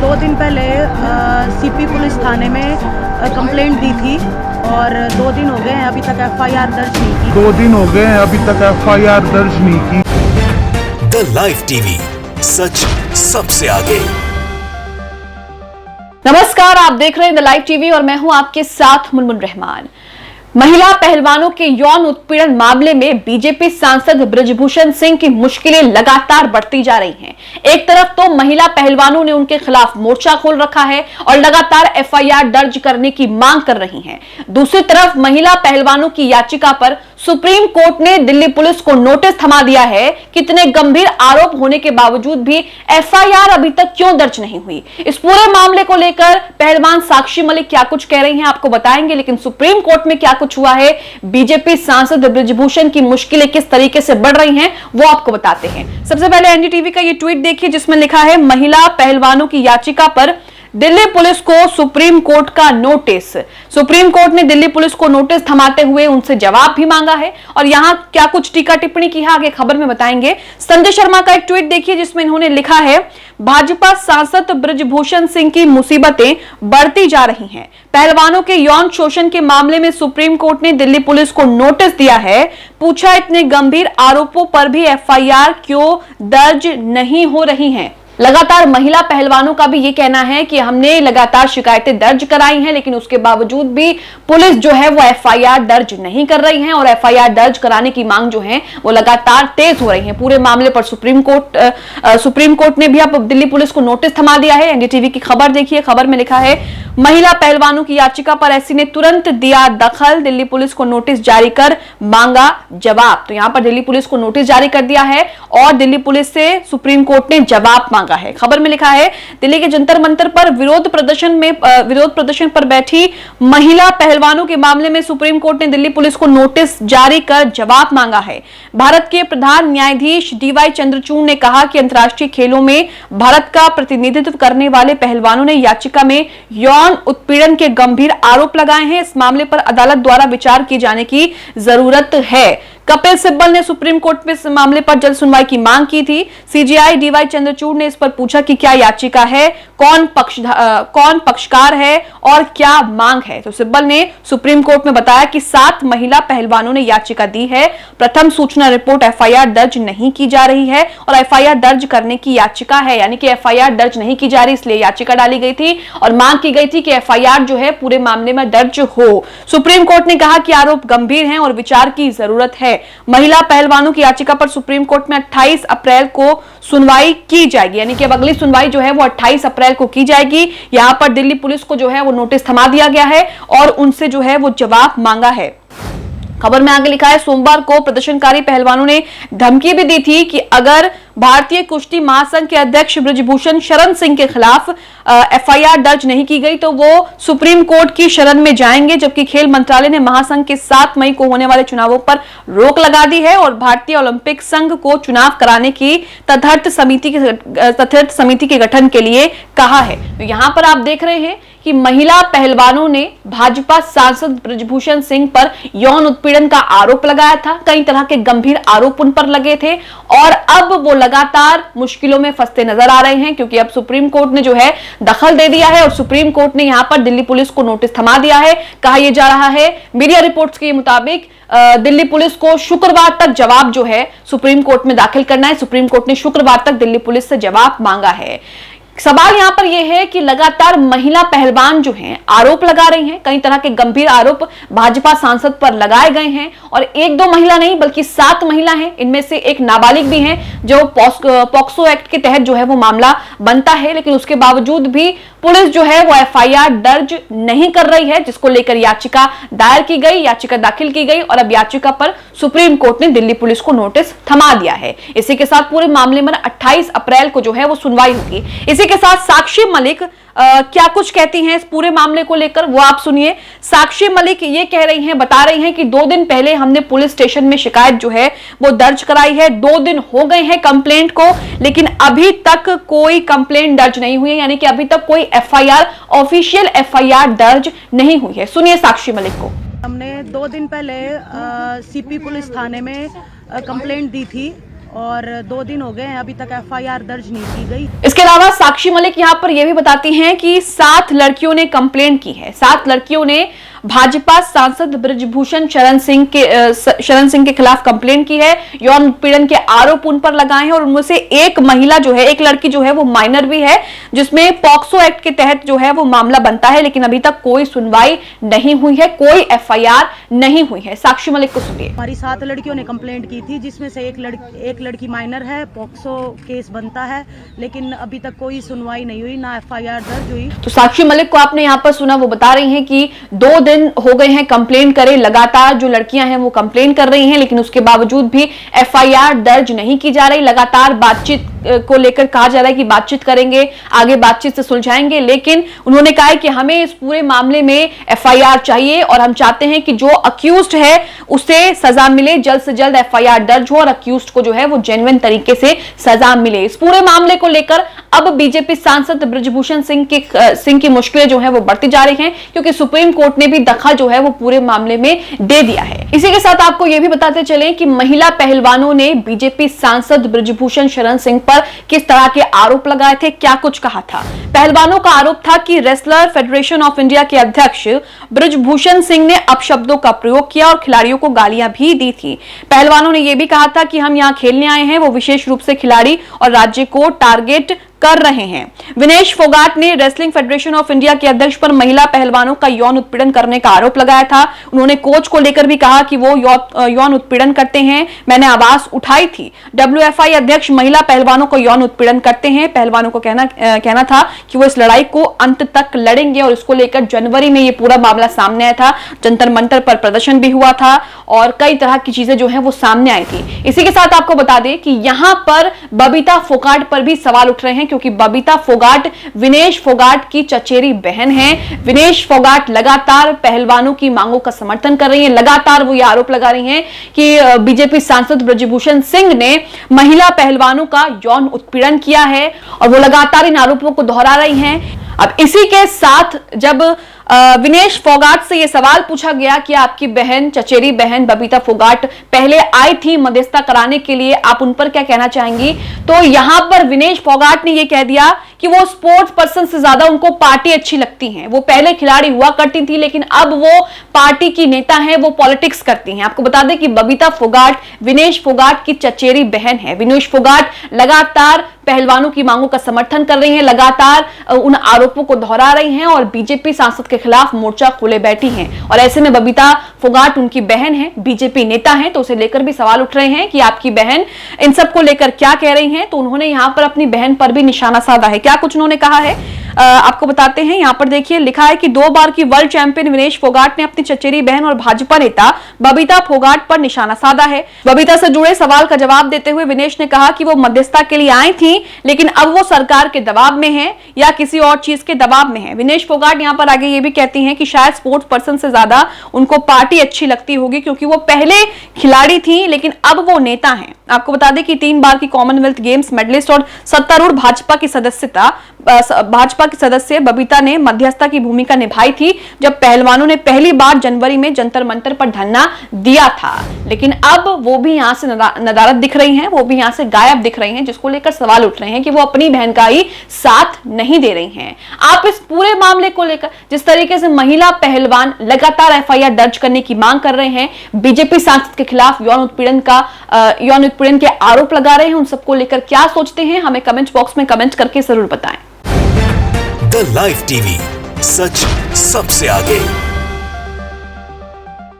2 दिन पहले CP police थाने में कंप्लेंट दी थी और 2 दिन हो गए हैं अभी तक एफआईआर दर्ज नहीं की। 2 दिन हो गए हैं अभी तक एफआईआर दर्ज नहीं की। द लाइव टीवी, सच सबसे आगे। नमस्कार, आप देख रहे हैं द लाइव टीवी और मैं हूं आपके साथ मुनमुन रहमान। महिला पहलवानों के यौन उत्पीड़न मामले में बीजेपी सांसद बृजभूषण सिंह की मुश्किलें लगातार बढ़ती जा रही हैं। एक तरफ तो महिला पहलवानों ने उनके खिलाफ मोर्चा खोल रखा है और लगातार एफआईआर दर्ज करने की मांग कर रही हैं। दूसरी तरफ महिला पहलवानों की याचिका पर सुप्रीम कोर्ट ने दिल्ली पुलिस को नोटिस थमा दिया है कि इतने गंभीर आरोप होने के बावजूद भी एफआईआर अभी तक क्यों दर्ज नहीं हुई। इस पूरे मामले को लेकर पहलवान साक्षी मलिक क्या कुछ कह रही हैं आपको बताएंगे, लेकिन सुप्रीम कोर्ट में क्या कुछ हुआ है, बीजेपी सांसद बृजभूषण की मुश्किलें किस तरीके से बढ़ रही हैं, वो आपको बताते हैं। सबसे पहले एनडीटीवी का ये ट्वीट देखिए जिसमें लिखा है, महिला पहलवानों की याचिका पर दिल्ली पुलिस को सुप्रीम कोर्ट का नोटिस। सुप्रीम कोर्ट ने दिल्ली पुलिस को नोटिस थमाते हुए उनसे जवाब भी मांगा है और यहां क्या कुछ टीका टिप्पणी की है आगे खबर में बताएंगे। संजय शर्मा का एक ट्वीट देखिए जिसमें इन्होंने लिखा है, भाजपा सांसद बृजभूषण सिंह की मुसीबतें बढ़ती जा रही हैं। पहलवानों के यौन शोषण के मामले में सुप्रीम कोर्ट ने दिल्ली पुलिस को नोटिस दिया है। पूछा, इतने गंभीर आरोपों पर भी एफआईआर क्यों दर्ज नहीं हो रही है। लगातार महिला पहलवानों का भी ये कहना है कि हमने लगातार शिकायतें दर्ज कराई हैं, लेकिन उसके बावजूद भी पुलिस जो है वो एफआईआर दर्ज नहीं कर रही है और एफआईआर दर्ज कराने की मांग जो है वो लगातार तेज हो रही है। पूरे मामले पर सुप्रीम कोर्ट ने भी अब दिल्ली पुलिस को नोटिस थमा दिया है। एनडीटीवी की खबर देखिए, खबर में लिखा है, महिला पहलवानों की याचिका पर एससी ने तुरंत दिया दखल, दिल्ली पुलिस को नोटिस जारी कर मांगा जवाब। तो यहां पर दिल्ली पुलिस को नोटिस जारी कर दिया है और दिल्ली पुलिस से सुप्रीम कोर्ट ने जवाब मांगा है। खबर में लिखा है, दिल्ली के जंतर मंतर पर विरोध प्रदर्शन पर बैठी महिला पहलवानों के मामले में सुप्रीम कोर्ट ने दिल्ली पुलिस को नोटिस जारी कर जवाब मांगा है। भारत के प्रधान न्यायाधीश डीवाई चंद्रचूड़ ने कहा कि अंतर्राष्ट्रीय खेलों में भारत का प्रतिनिधित्व करने वाले पहलवानों ने याचिका में यौन उत्पीड़न के गंभीर आरोप लगाए हैं। इस मामले पर अदालत द्वारा विचार किए जाने की जरूरत है। कपिल सिब्बल ने सुप्रीम कोर्ट में इस मामले पर जल्द सुनवाई की मांग की थी। सीजेआई डीवाई चंद्रचूड़ ने इस पर पूछा कि क्या याचिका है, कौन पक्षकार है और क्या मांग है। तो सिब्बल ने सुप्रीम कोर्ट में बताया कि 7 महिला पहलवानों ने याचिका दी है। प्रथम सूचना रिपोर्ट एफआईआर दर्ज नहीं की जा रही है और एफआईआर दर्ज करने की याचिका है, यानी कि एफआईआर दर्ज नहीं की जा रही, इसलिए याचिका डाली गई थी और मांग की गई थी कि एफआईआर जो है पूरे मामले में दर्ज हो। सुप्रीम कोर्ट ने कहा कि आरोप गंभीर हैं और विचार की जरूरत है। महिला पहलवानों की याचिका पर सुप्रीम कोर्ट में 28 अप्रैल को सुनवाई की जाएगी, यानी कि अब अगली सुनवाई जो है वो 28 अप्रैल को की जाएगी। यहां पर दिल्ली पुलिस को जो है वो नोटिस थमा दिया गया है और उनसे जो है वो जवाब मांगा है। खबर में आगे लिखा है, सोमवार को प्रदर्शनकारी पहलवानों ने धमकी भी दी थी कि अगर भारतीय कुश्ती महासंघ के अध्यक्ष बृजभूषण शरण सिंह के खिलाफ एफआईआर दर्ज नहीं की गई तो वो सुप्रीम कोर्ट की शरण में जाएंगे। जबकि खेल मंत्रालय ने महासंघ के 7 मई को होने वाले चुनावों पर रोक लगा दी है और भारतीय ओलंपिक संघ को चुनाव कराने की तथार्थ समिति के गठन के लिए कहा है। तो यहां पर आप देख रहे हैं कि महिला पहलवानों ने भाजपा सांसद बृजभूषण सिंह पर यौन उत्पीड़न का आरोप लगाया था। कई तरह के गंभीर आरोप उन पर लगे थे और अब वो लगातार मुश्किलों में फंसते नजर आ रहे हैं, क्योंकि अब सुप्रीम कोर्ट ने जो है दखल दे दिया है और सुप्रीम कोर्ट ने यहां पर दिल्ली पुलिस को नोटिस थमा दिया है। कहा यह जा रहा है, मीडिया रिपोर्ट्स के मुताबिक दिल्ली पुलिस को शुक्रवार तक जवाब जो है सुप्रीम कोर्ट में दाखिल करना है। सुप्रीम कोर्ट ने शुक्रवार तक दिल्ली पुलिस से जवाब मांगा है। सवाल यहां पर यह है कि लगातार महिला पहलवान जो हैं आरोप लगा रही हैं, कई तरह के गंभीर आरोप भाजपा सांसद पर लगाए गए हैं और 1-2 महिला नहीं बल्कि 7 महिला हैं। इनमें से एक नाबालिग भी हैं जो पॉक्सो एक्ट के तहत जो है वो मामला बनता है, लेकिन उसके बावजूद भी पुलिस जो है वो एफआईआर दर्ज नहीं कर रही है, जिसको लेकर याचिका दायर की गई, याचिका दाखिल की गई और अब याचिका पर सुप्रीम कोर्ट ने दिल्ली पुलिस को नोटिस थमा दिया है। इसी के साथ पूरे मामले में 28 अप्रैल को जो है वो सुनवाई होगी। इसी के साथ साक्षी मलिक क्या कुछ कहती हैं इस पूरे मामले को लेकर, वो आप सुनिए। साक्षी मलिक ये कह रही हैं, बता रही हैं कि 2 दिन पहले हमने पुलिस स्टेशन में शिकायत जो है वो दर्ज कराई है। 2 दिन हो गए हैं कंप्लेंट को, लेकिन अभी तक कोई कंप्लेंट दर्ज नहीं हुई है, यानी कि अभी तक कोई एफआईआर, ऑफिशियल एफआईआर दर्ज नहीं हुई है। सुनिए साक्षी मलिक को। हमने 2 दिन पहले सीपी पुलिस थाने में कंप्लेंट दी थी और 2 दिन हो गए हैं, अभी तक FIR दर्ज नहीं की गई। इसके अलावा साक्षी मलिक यहाँ पर यह भी बताती हैं कि 7 लड़कियों ने कंप्लेंट की है। 7 लड़कियों ने भाजपा सांसद बृजभूषण शरण सिंह के खिलाफ कंप्लेंट की है। यौन उत्पीड़न के आरोप उन पर लगाए हैं और उनमें से एक महिला जो है, एक लड़की जो है वो माइनर भी है, जिसमें पॉक्सो एक्ट के तहत जो है वो मामला बनता है, लेकिन अभी तक कोई सुनवाई नहीं हुई है, कोई FIR नहीं हुई है। साक्षी मलिक को सुनिए। हमारी 7 लड़कियों ने कंप्लेंट की थी, जिसमें से एक लड़की माइनर है, पॉक्सो केस बनता है, लेकिन अभी तक कोई सुनवाई नहीं हुई, ना FIR दर्ज हुई। तो साक्षी मलिक को आपने यहाँ पर सुना, वो बता रही हैं कि 2 दिन हो गए हैं कंप्लेंट करे, लगातार जो लड़कियां हैं वो कंप्लेंट कर रही हैं, लेकिन उसके बावजूद भी FIR दर्ज नहीं की जा रही। लगातार बातचीत को लेकर कहा जा रहा है कि बातचीत करेंगे, आगे बातचीत से सुलझाएंगे, लेकिन उन्होंने कहा है कि हमें इस पूरे मामले में FIR चाहिए और हम चाहते हैं कि जो अक्यूज्ड है उसे सजा मिले, जल्द से जल्द FIR दर्ज हो और अक्यूज्ड को जो है वो जेन्युइन तरीके से सजा मिले। इस पूरे मामले को लेकर अब बीजेपी सांसद बृजभूषण सिंह की मुश्किलें जो है वो बढ़ती जा रही हैं, क्योंकि सुप्रीम कोर्ट ने भी दखल जो है वो पूरे मामले में दे दिया है। इसी के साथ आपको यह भी बताते चलें कि महिला पहलवानों ने बीजेपी सांसद बृजभूषण शरण सिंह पर किस तरह के आरोप लगाए थे, क्या कुछ कहा था। पहलवानों का आरोप था कि रेसलर फेडरेशन ऑफ इंडिया के अध्यक्ष बृजभूषण सिंह ने अपशब्दों का प्रयोग किया और खिलाड़ियों को गालियां भी दी थी। पहलवानों ने यह भी कहा था कि हम यहां खेलने आए हैं, वो विशेष रूप से खिलाड़ी और राज्य को टारगेट कर रहे हैं। विनेश फोगाट ने रेसलिंग फेडरेशन ऑफ इंडिया के अध्यक्ष पर महिला पहलवानों का यौन उत्पीड़न करने का आरोप लगाया था। उन्होंने कोच को लेकर भी कहा कि वो यौन उत्पीड़न करते हैं, मैंने आवाज उठाई थी। WFI अध्यक्ष महिला पहलवानों को यौन उत्पीड़न करते हैं। पहलवानों को कहना था कि वो इस लड़ाई को अंत तक लड़ेंगे और इसको लेकर जनवरी में ये पूरा मामला सामने आया था। जंतर मंतर पर प्रदर्शन भी हुआ था और कई तरह की चीजें जो है वो सामने आई थी। इसी के साथ आपको बता दें कि यहां पर बबीता फोगाट पर भी सवाल उठ रहे हैं, क्योंकि बबीता फोगाट विनेश फोगाट की चचेरी बहन है। विनेश फोगाट लगातार पहलवानों की मांगों का समर्थन कर रही हैं। लगातार वो ये आरोप लगा रही हैं कि बीजेपी सांसद बृजभूषण सिंह ने महिला पहलवानों का यौन उत्पीड़न किया है और वो लगातार इन आरोपों को दोहरा रही हैं। अब इसी के साथ जब विनेश फोगाट से यह सवाल पूछा गया कि आपकी बहन, चचेरी बहन बबीता फोगाट पहले आई थी मध्यस्थता कराने के लिए, आप उन पर क्या कहना चाहेंगी, तो यहां पर विनेश फोगाट ने यह कह दिया कि वो स्पोर्ट्स पर्सन से ज्यादा उनको पार्टी अच्छी लगती है। वो पहले खिलाड़ी हुआ करती थी, लेकिन अब वो पार्टी की नेता है, वो पॉलिटिक्स करती हैं। आपको बता दें कि बबीता फोगाट विनेश फोगाट की चचेरी बहन है। विनेश फोगाट लगातार पहलवानों की मांगों का समर्थन कर रही हैं, लगातार उन आरोपों को दोहरा रही हैं और बीजेपी सांसद के खिलाफ मोर्चा खोले बैठी हैं। और ऐसे में बबीता फोगाट उनकी बहन है, बीजेपी नेता है, तो उसे लेकर भी सवाल उठ रहे हैं कि आपकी बहन इन सब को लेकर क्या कह रही हैं। तो उन्होंने यहां पर अपनी बहन पर भी निशाना साधा है। क्या कुछ उन्होंने कहा है आपको बताते हैं। यहां पर देखिए, लिखा है कि 2 बार की वर्ल्ड चैंपियन विनेश फोगाट ने अपनी चचेरी बहन और भाजपा नेता बबीता फोगाट पर निशाना साधा है। बबीता से जुड़े सवाल का जवाब देते हुए विनेश ने कहा कि वो मध्यस्थता के लिए आई थी, लेकिन अब वो सरकार के दबाव में है या किसी और चीज के दबाव में है। विनेश फोगाट यहां पर आगे ये भी कहती हैं कि शायद स्पोर्ट्स पर्सन से ज्यादा उनको पार्टी अच्छी लगती होगी, क्योंकि वो पहले खिलाड़ी थी लेकिन अब वो नेता हैं। आपको बता दें कि 3 बार की कॉमनवेल्थ गेम्स मेडलिस्ट और सत्तारूढ़ भाजपा की सदस्य बबीता ने मध्यस्थता की भूमिका निभाई थी, जब पहलवानों ने पहली बार जनवरी में जंतर मंतर पर धरना दिया था। लेकिन अब वो भी यहां से नदारद दिख रही हैं, वो भी यहां से गायब दिख रही हैं, जिसको लेकर सवाल उठ रहे हैं कि वो अपनी बहन का ही साथ नहीं दे रही हैं। आप इस पूरे मामले को लेकर जिस तरीके से महिला पहलवान लगातार FIR दर्ज करने की मांग कर रहे हैं, बीजेपी सांसद के खिलाफ यौन उत्पीड़न के आरोप लगा रहे हैं, उन सबको लेकर क्या सोचते हैं, हमें कमेंट बॉक्स में कमेंट करके जरूर बताएं। द लाइव टीवी, सच सबसे आगे।